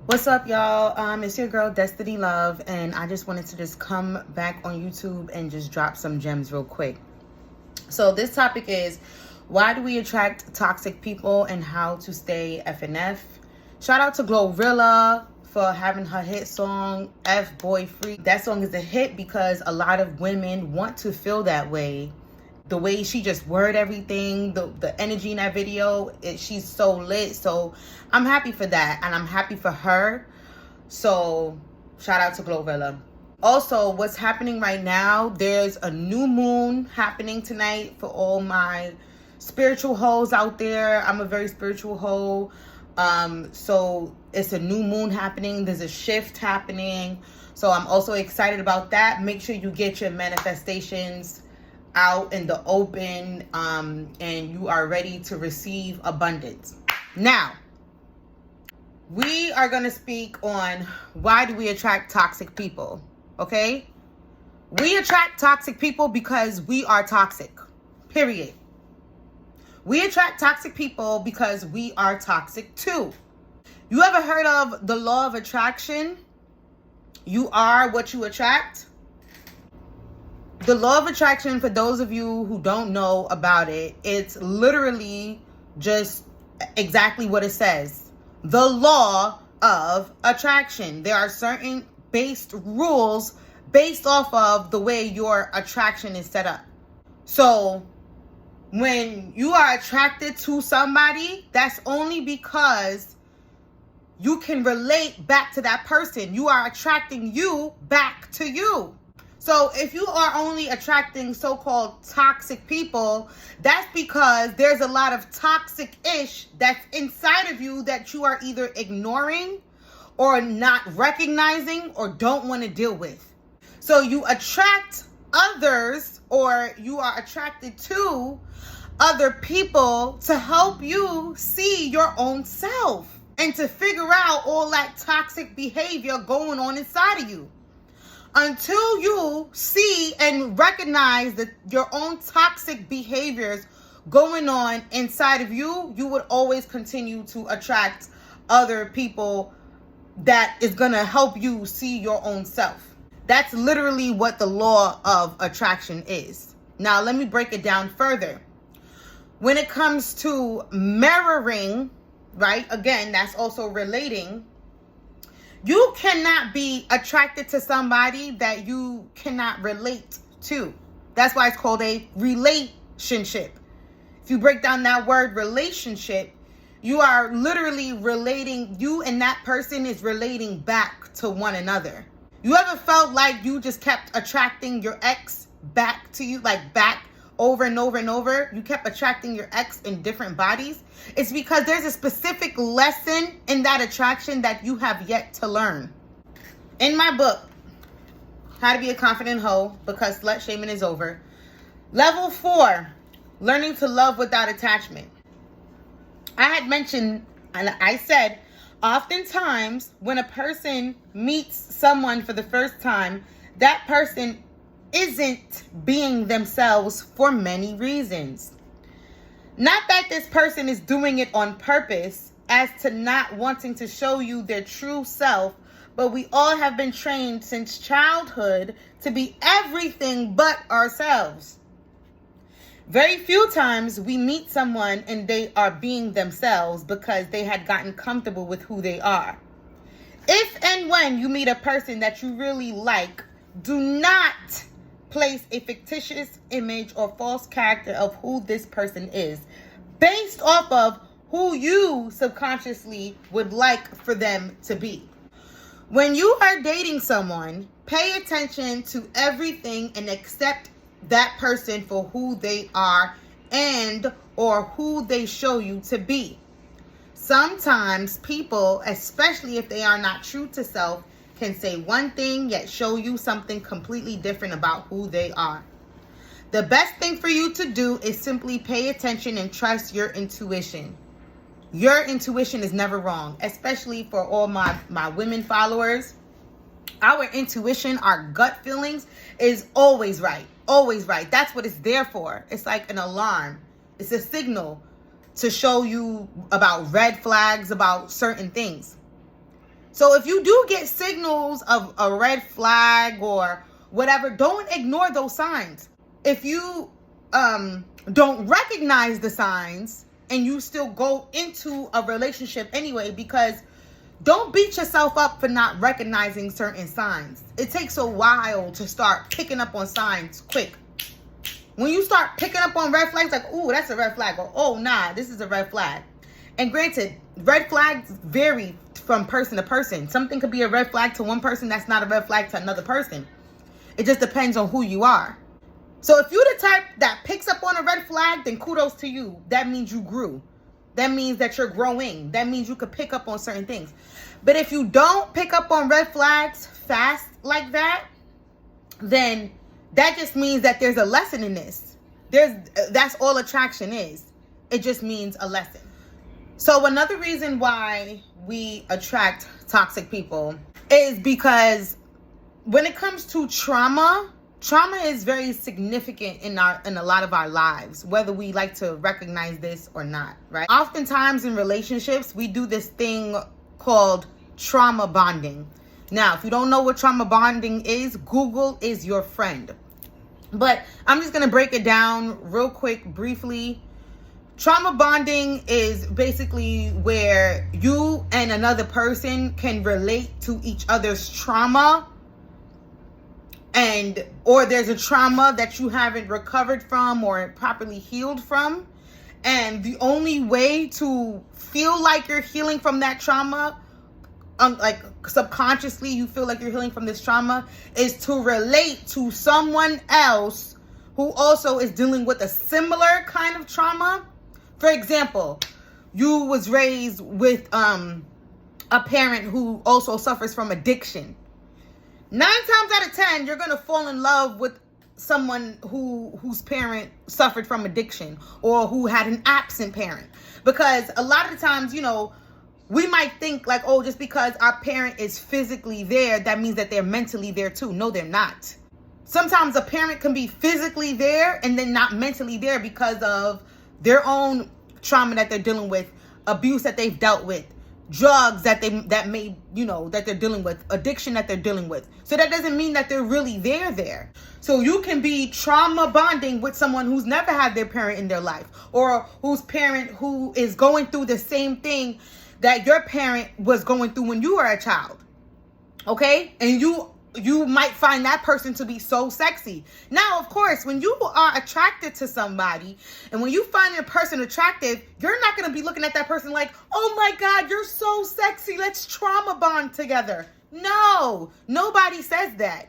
What's up, y'all? It's your girl Destiny Love, and I just wanted to just come back on YouTube and just drop some gems real quick. So this topic is, why do we attract toxic people and how to stay FNF? Shout out to GloRilla for having her hit song F Boy Free. That song is a hit because a lot of women want to feel that way. The way she just word everything, the energy in that video, she's so lit. So I'm happy for that, and I'm happy for her. So shout out to GloRilla. Also, what's happening right now, there's a new moon happening tonight for all my spiritual hoes out there. I'm a very spiritual hoe. So it's a new moon happening. There's a shift happening. So I'm also excited about that. Make sure you get your manifestations out in the open, and you are ready to receive abundance. Now, we are going to speak on why do we attract toxic people, okay? We attract toxic people because we are toxic, period. We attract toxic people because we are toxic too. You ever heard of the law of attraction? You are what you attract. The law of attraction, for those of you who don't know about it, it's literally just exactly what it says. The law of attraction. There are certain rules based off of the way your attraction is set up. So when you are attracted to somebody, that's only because you can relate back to that person. You are attracting you back to you. So if you are only attracting so-called toxic people, that's because there's a lot of toxic-ish that's inside of you that you are either ignoring or not recognizing or don't want to deal with. So you attract others, or you are attracted to other people to help you see your own self and to figure out all that toxic behavior going on inside of you. Until you see and recognize that your own toxic behaviors going on inside of you, you would always continue to attract other people that is going to help you see your own self. That's literally what the law of attraction is. Now, let me break it down further. When it comes to mirroring, right? Again, that's also relating. You cannot be attracted to somebody that you cannot relate to. That's why it's called a relationship. If you break down that word relationship, you are literally relating, you and that person is relating back to one another. You ever felt like you just kept attracting your ex back to you, like back over and over and over? You kept attracting your ex in different bodies. It's because there's a specific lesson in that attraction that you have yet to learn. In my book, How to Be a Confident Hoe, because slut shaming is over, level 4, learning to love without attachment. I had mentioned, and I said, oftentimes when a person meets someone for the first time, that person isn't being themselves for many reasons. Not that this person is doing it on purpose, as to not wanting to show you their true self, but we all have been trained since childhood to be everything but ourselves. Very few times we meet someone and they are being themselves because they had gotten comfortable with who they are. If and when you meet a person that you really like, do not place a fictitious image or false character of who this person is based off of who you subconsciously would like for them to be. When you are dating someone, pay attention to everything and accept that person for who they are and or who they show you to be. Sometimes people, especially if they are not true to self, can say one thing yet show you something completely different about who they are. The best thing for you to do is simply pay attention and trust your intuition. Your intuition is never wrong, especially for all my women followers. Our intuition, our gut feelings is always right. Always right. That's what it's there for. It's like an alarm. It's a signal to show you about red flags, about certain things. So if you do get signals of a red flag or whatever, don't ignore those signs. If you don't recognize the signs and you still go into a relationship anyway, because don't beat yourself up for not recognizing certain signs. It takes a while to start picking up on signs quick. When you start picking up on red flags, like, ooh, that's a red flag, or oh, nah, this is a red flag. And granted, red flags vary from person to person. Something could be a red flag to one person that's not a red flag to another person. It just depends on who you are. So if you're the type that picks up on a red flag, then kudos to you. That means you grew. That means that you're growing. That means you could pick up on certain things. But if you don't pick up on red flags fast like that, then that just means that there's a lesson in this. That's all attraction is. It just means a lesson. So another reason why we attract toxic people is because when it comes to trauma is very significant in a lot of our lives, whether we like to recognize this or not, right? Oftentimes in relationships, we do this thing called trauma bonding. Now, if you don't know what trauma bonding is, Google is your friend. But I'm just going to break it down real quick, briefly. Trauma bonding is basically where you and another person can relate to each other's trauma, or there's a trauma that you haven't recovered from or properly healed from. And the only way to feel like you're healing from that trauma, like subconsciously you feel like you're healing from this trauma, is to relate to someone else who also is dealing with a similar kind of trauma. For example, you was raised with a parent who also suffers from addiction. 9 times out of 10, you're going to fall in love with someone whose parent suffered from addiction or who had an absent parent. Because a lot of the times, we might think like, oh, just because our parent is physically there, that means that they're mentally there too. No, they're not. Sometimes a parent can be physically there and then not mentally there because of their own trauma that they're dealing with, abuse that they've dealt with, drugs that they're dealing with, addiction that they're dealing with. So that doesn't mean that they're really there. So you can be trauma bonding with someone who's never had their parent in their life, or whose parent who is going through the same thing that your parent was going through when you were a child. Okay? And you might find that person to be so sexy. Now, of course, when you are attracted to somebody and when you find a person attractive, you're not going to be looking at that person like, oh my God, you're so sexy, let's trauma bond together. No, nobody says that.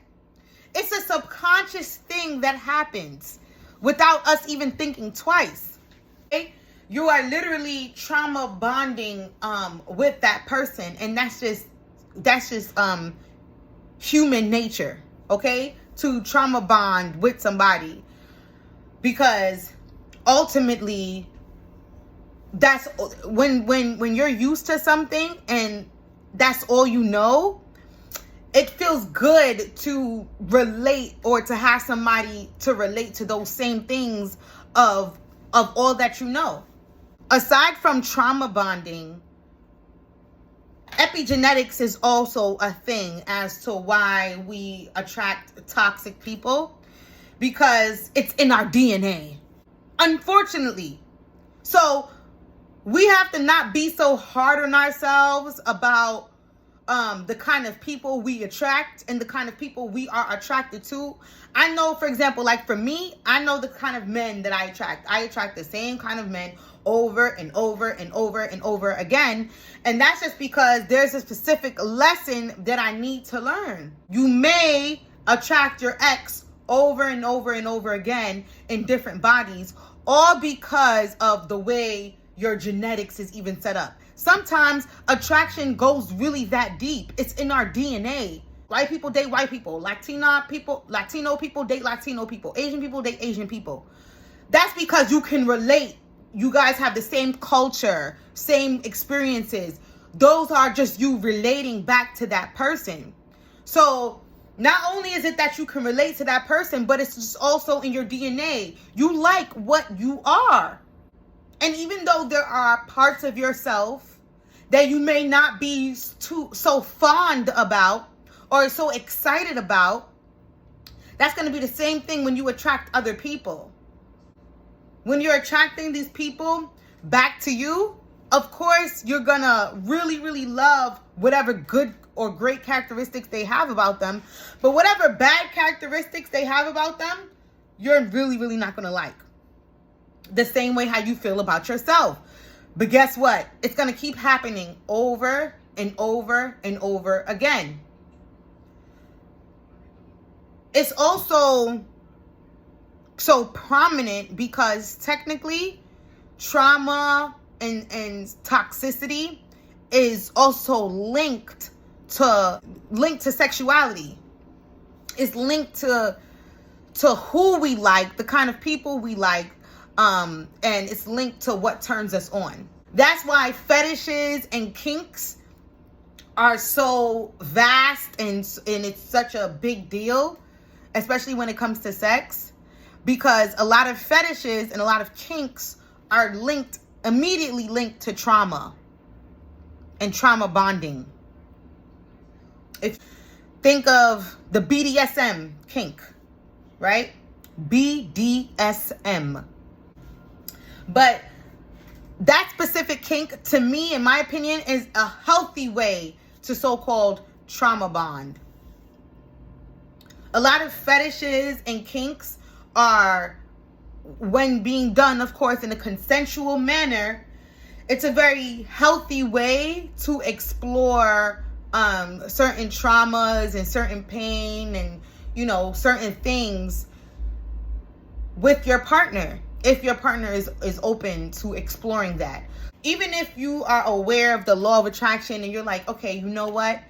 It's a subconscious thing that happens without us even thinking twice. Okay? You are literally trauma bonding with that person, and that's just human nature, okay? To trauma bond with somebody, because ultimately that's when you're used to something and that's all you know, it feels good to relate or to have somebody to relate to those same things of all that you know. Aside from trauma bonding, epigenetics is also a thing as to why we attract toxic people, because it's in our DNA, unfortunately. So we have to not be so hard on ourselves about the kind of people we attract and the kind of people we are attracted to. I know, for example, like for me, I know the kind of men that I attract. I attract the same kind of men over and over and over and over again. And that's just because there's a specific lesson that I need to learn. You may attract your ex over and over and over again in different bodies, all because of the way your genetics is even set up. Sometimes attraction goes really that deep. It's in our DNA. White people date white people. Latino people date Latino people. Asian people date Asian people. That's because you can relate. You guys have the same culture, same experiences. Those are just you relating back to that person. So not only is it that you can relate to that person, but it's just also in your DNA. You like what you are. And even though there are parts of yourself that you may not be so fond about or so excited about, that's going to be the same thing when you attract other people. When you're attracting these people back to you, of course, you're going to really, really love whatever good or great characteristics they have about them. But whatever bad characteristics they have about them, you're really, really not going to like. The same way how you feel about yourself. But guess what? It's going to keep happening over and over and over again. It's also so prominent because technically trauma and toxicity is also linked to sexuality. It's linked to who we like, the kind of people we like, and it's linked to what turns us on. That's why fetishes and kinks are so vast and it's such a big deal, especially when it comes to sex, because a lot of fetishes and a lot of kinks are immediately linked to trauma and trauma bonding. Think of the BDSM kink, right? BDSM. But that specific kink, to me, in my opinion, is a healthy way to so-called trauma bond. A lot of fetishes and kinks are, when being done, of course, in a consensual manner, it's a very healthy way to explore certain traumas and certain pain and, certain things with your partner, if your partner is open to exploring that. Even if you are aware of the law of attraction and you're like, okay, you know what?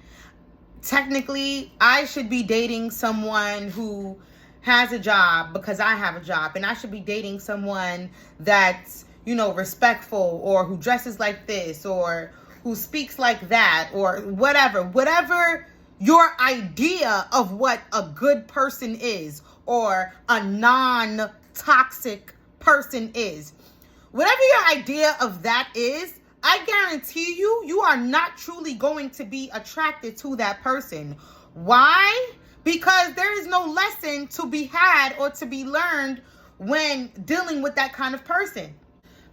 Technically, I should be dating someone who has a job because I have a job, and I should be dating someone that's, respectful, or who dresses like this, or who speaks like that, or whatever your idea of what a good person is, or a non-toxic person is. Whatever your idea of that is, I guarantee you are not truly going to be attracted to that person. Why? Because there is no lesson to be had or to be learned when dealing with that kind of person.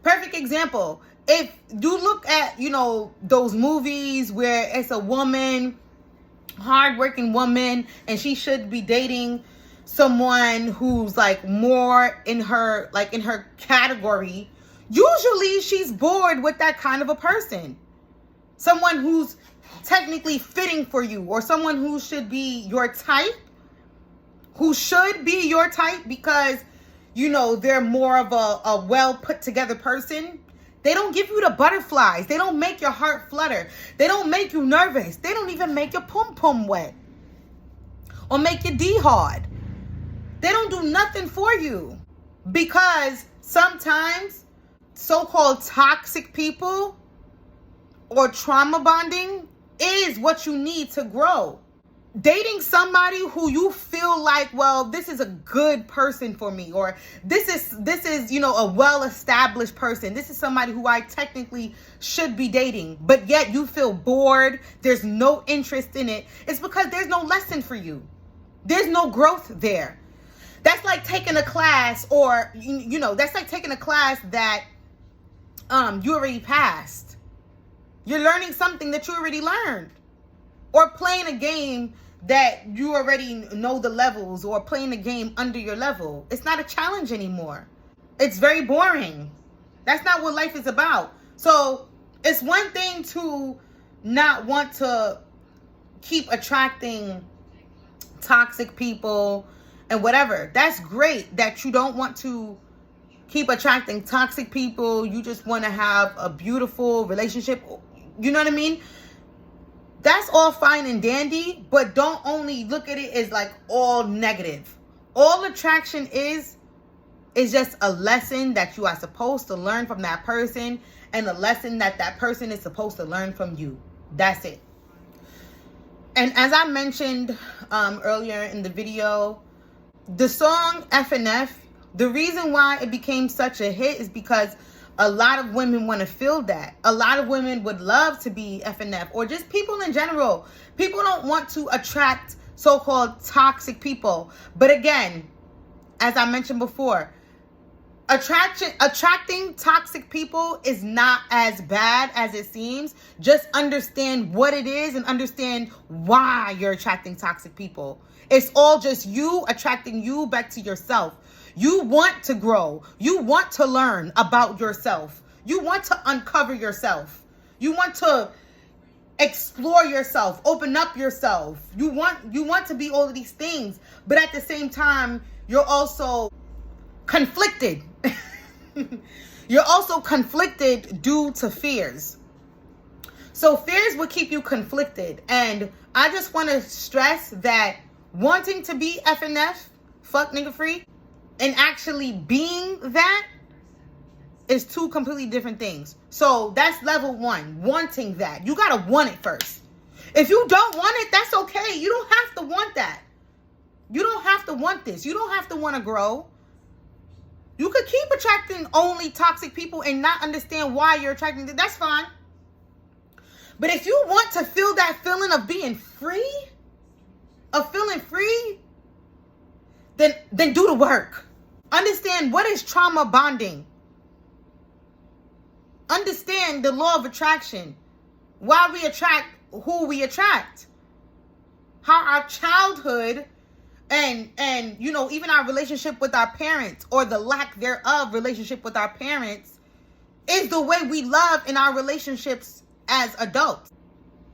Perfect example. If you look at, those movies where it's a woman, hardworking woman, and she should be dating someone who's like more in her category, usually she's bored with that kind of a person. Someone who's technically fitting for you, or someone who should be your type, because, they're more of a well put together person. They don't give you the butterflies. They don't make your heart flutter. They don't make you nervous. They don't even make your pum-pum wet or make your D hard. They don't do nothing for you, because sometimes so-called toxic people or trauma bonding is what you need to grow. Dating somebody who you feel like, well, this is a good person for me, or this is a well-established person. This is somebody who I technically should be dating, but yet you feel bored. There's no interest in it. It's because there's no lesson for you. There's no growth there. That's like taking a class, or that's like taking a class that you already passed. You're learning something that you already learned, or playing a game that you already know the levels, or playing a game under your level. It's not a challenge anymore. It's very boring. That's not what life is about. So it's one thing to not want to keep attracting toxic people and whatever. That's great that you don't want to keep attracting toxic people. You just want to have a beautiful relationship. You know what I mean? That's all fine and dandy, but don't only look at it as like all negative. All attraction is just a lesson that you are supposed to learn from that person, and a lesson that person is supposed to learn from you. That's it. And as I mentioned earlier in the video, the song FNF, the reason why it became such a hit is because A lot of women want to feel that. A lot of women would love to be FNF, or just people in general. People don't want to attract so-called toxic people. But again, as I mentioned before, attracting toxic people is not as bad as it seems. Just understand what it is and understand why you're attracting toxic people. It's all just you attracting you back to yourself. You want to grow. You want to learn about yourself. You want to uncover yourself. You want to explore yourself, open up yourself. You want to be all of these things, but at the same time, you're also conflicted. You're also conflicted due to fears. So fears will keep you conflicted. And I just want to stress that wanting to be FNF, fuck nigga free, and actually being that is two completely different things. So that's level one, wanting that. You got to want it first. If you don't want it, that's okay. You don't have to want that. You don't have to want this. You don't have to want to grow. You could keep attracting only toxic people and not understand why you're attracting them. That's fine. But if you want to feel that feeling of being free, of feeling free, then do the work. Understand what is trauma bonding. Understand the law of attraction. Why we attract who we attract. How our childhood and you know, even our relationship with our parents, or the lack thereof relationship with our parents, is the way we love in our relationships as adults.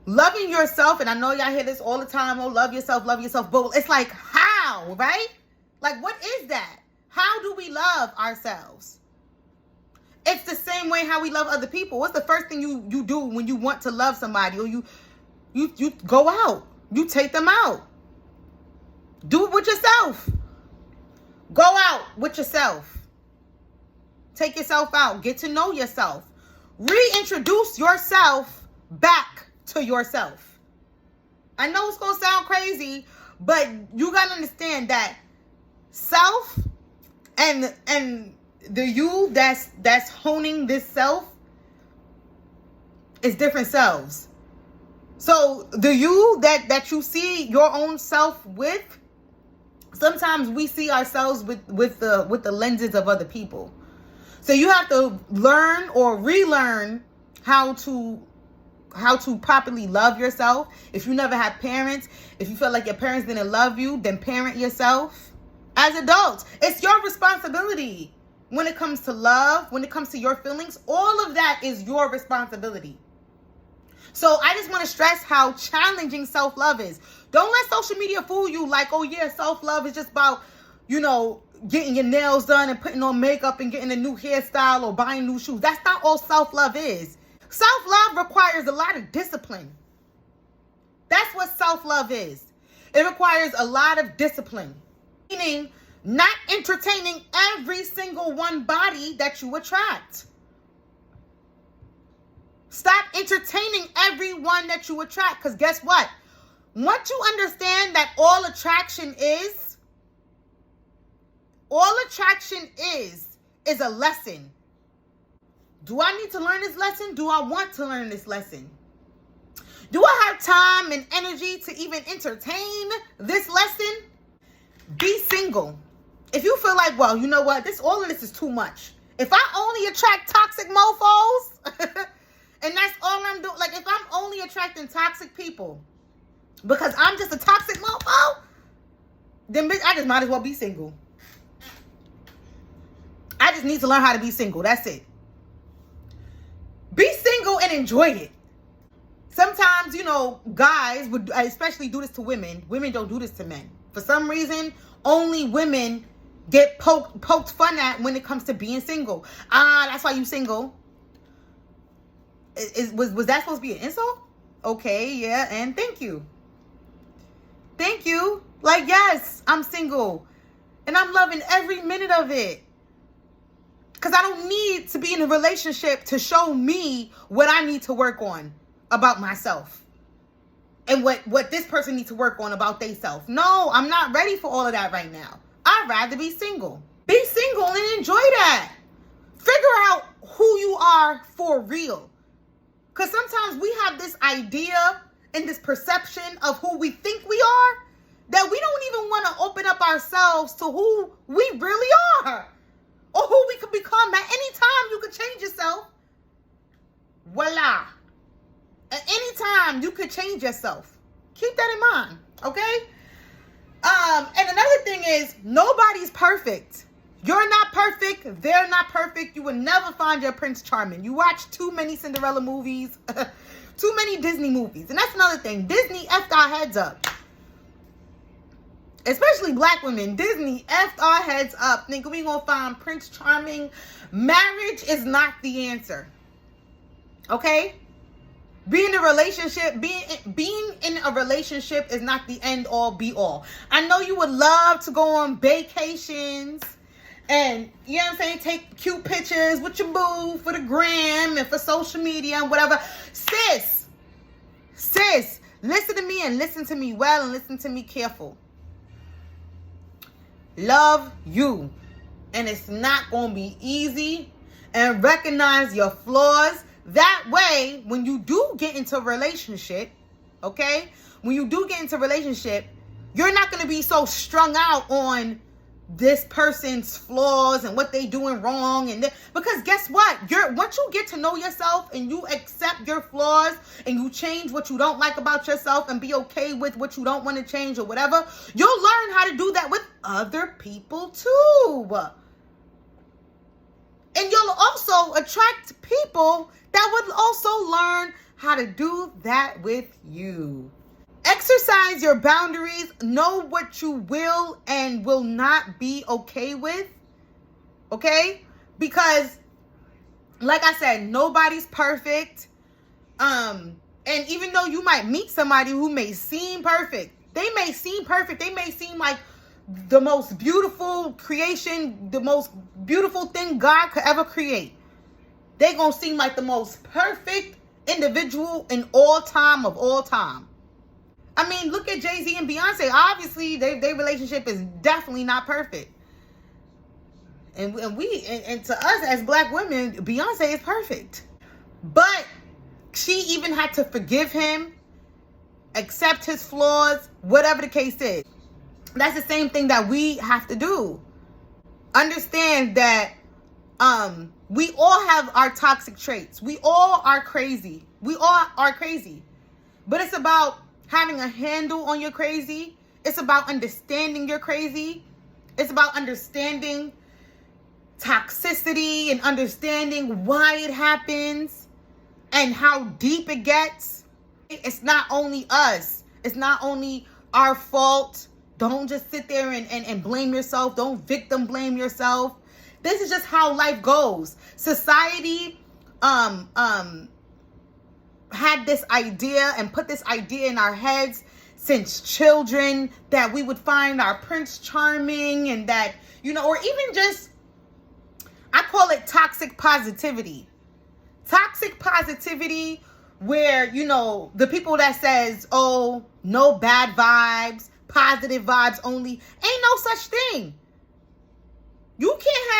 Loving yourself, and I know y'all hear this all the time, oh, love yourself, but it's like, how, right? Like, what is that? How do we love ourselves? It's the same way how we love other people. What's the first thing you do when you want to love somebody? Or you go out. You take them out. Do it with yourself. Go out with yourself. Take yourself out. Get to know yourself. Reintroduce yourself back to yourself. I know it's going to sound crazy, but you got to understand that self and the you that's honing this self is different selves. So the you that you see your own self with, sometimes we see ourselves with the lenses of other people. So you have to learn or relearn how to properly love yourself. If you never had parents, if you feel like your parents didn't love you, then parent yourself. As adults, it's your responsibility. When it comes to love, when it comes to your feelings, all of that is your responsibility. So I just want to stress how challenging self-love is. Don't let social media fool you like, oh yeah, self-love is just about, you know, getting your nails done and putting on makeup and getting a new hairstyle or buying new shoes. That's not all self-love is. Self-love requires a lot of discipline. That's what self-love is. It requires a lot of discipline. Meaning, not entertaining every single one body that you attract. Stop entertaining everyone that you attract. Because guess what? Once you understand that all attraction is a lesson. Do I need to learn this lesson? Do I want to learn this lesson? Do I have time and energy to even entertain this lesson? Be single. If you feel like, well, you know what? All of this is too much. If I only attract toxic mofos, and that's all I'm doing, like if I'm only attracting toxic people because I'm just a toxic mofo, then bitch, I just might as well be single. I just need to learn how to be single. That's it. Be single and enjoy it. Sometimes, you know, guys would especially do this to women. Women don't do this to men. For some reason, only women get poked fun at when it comes to being single. That's why you single. Was that supposed to be an insult? Okay, yeah, and thank you. Thank you. Like, yes, I'm single. And I'm loving every minute of it. Because I don't need to be in a relationship to show me what I need to work on about myself. And what this person needs to work on about themselves. No, I'm not ready for all of that right now. I'd rather be single. Be single and enjoy that. Figure out who you are for real. Because sometimes we have this idea and this perception of who we think we are that we don't even want to open up ourselves to who we really are or who we could become. At any time, you could change yourself. Voila. At any time, you could change yourself. Keep that in mind, okay? And another thing is, nobody's perfect. You're not perfect. They're not perfect. You will never find your Prince Charming. You watch too many Cinderella movies, too many Disney movies. And that's another thing. Disney effed our heads up. Especially black women. Disney effed our heads up. Thinking we gonna find Prince Charming. Marriage is not the answer. Okay? Being in a relationship is not the end all be all. I know you would love to go on vacations and, you know what I'm saying, take cute pictures with your boo for the gram and for social media and whatever. Sis, listen to me and listen to me well and listen to me careful. Love you. And it's not going to be easy. And recognize your flaws. That way, when you do get into a relationship, okay? When you do get into a relationship, you're not going to be so strung out on this person's flaws and what they doing wrong. Because guess what? Once you get to know yourself and you accept your flaws and you change what you don't like about yourself and be okay with what you don't want to change or whatever, you'll learn how to do that with other people too. And you'll also attract people that would also learn how to do that with you. Exercise your boundaries. Know what you will and will not be okay with. Okay? Because, like I said, nobody's perfect. And even though you might meet somebody who may seem perfect, they may seem like the most beautiful creation, the most beautiful thing God could ever create. They're going to seem like the most perfect individual in all time of all time. I mean, look at Jay-Z and Beyonce. Obviously, their relationship is definitely not perfect. And to us as black women, Beyonce is perfect. But she even had to forgive him, accept his flaws, whatever the case is. That's the same thing that we have to do. Understand that we all have our toxic traits. We all are crazy. But it's about having a handle on your crazy. It's about understanding your crazy. It's about understanding toxicity and understanding why it happens and how deep it gets. It's not only us. It's not only our fault. Don't just sit there and blame yourself. Don't victim blame yourself. This is just how life goes. Society had this idea and put this idea in our heads since children that we would find our Prince Charming and that, or even just, I call it toxic positivity. Toxic positivity where, the people that says, oh, no bad vibes, positive vibes only. Ain't no such thing. You can't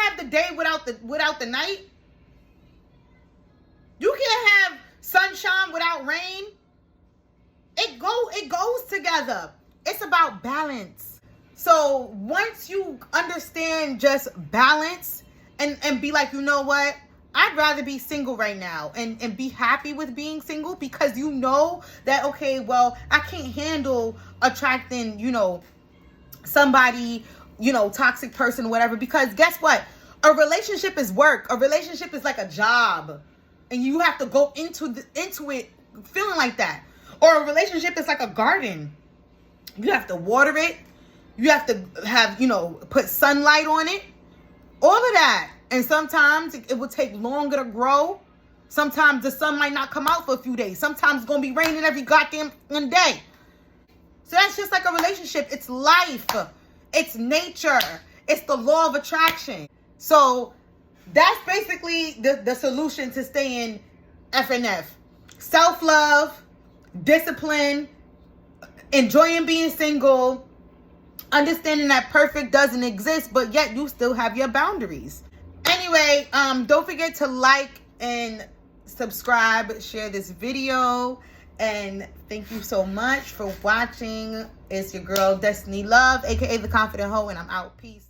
have the day without the night. You can't have sunshine without rain. It goes together. It's about balance. So once you understand just balance and be like, you know what? I'd rather be single right now and be happy with being single because you know that, okay, well, I can't handle attracting, somebody, toxic person, whatever, because guess what? A relationship is work. A relationship is like a job. And you have to go into it feeling like that. Or a relationship is like a garden. You have to water it. You have to have, put sunlight on it. All of that. And sometimes it will take longer to grow. Sometimes the sun might not come out for a few days. Sometimes it's going to be raining every goddamn day. So that's just like a relationship. It's life. It's nature. It's the law of attraction. So that's basically the solution to staying FNF. Self-love, discipline, enjoying being single, understanding that perfect doesn't exist, but yet you still have your boundaries. Anyway, don't forget to like and subscribe, share this video, and thank you so much for watching. It's your girl Destiny Love, aka the Confident Hoe, and I'm out. Peace.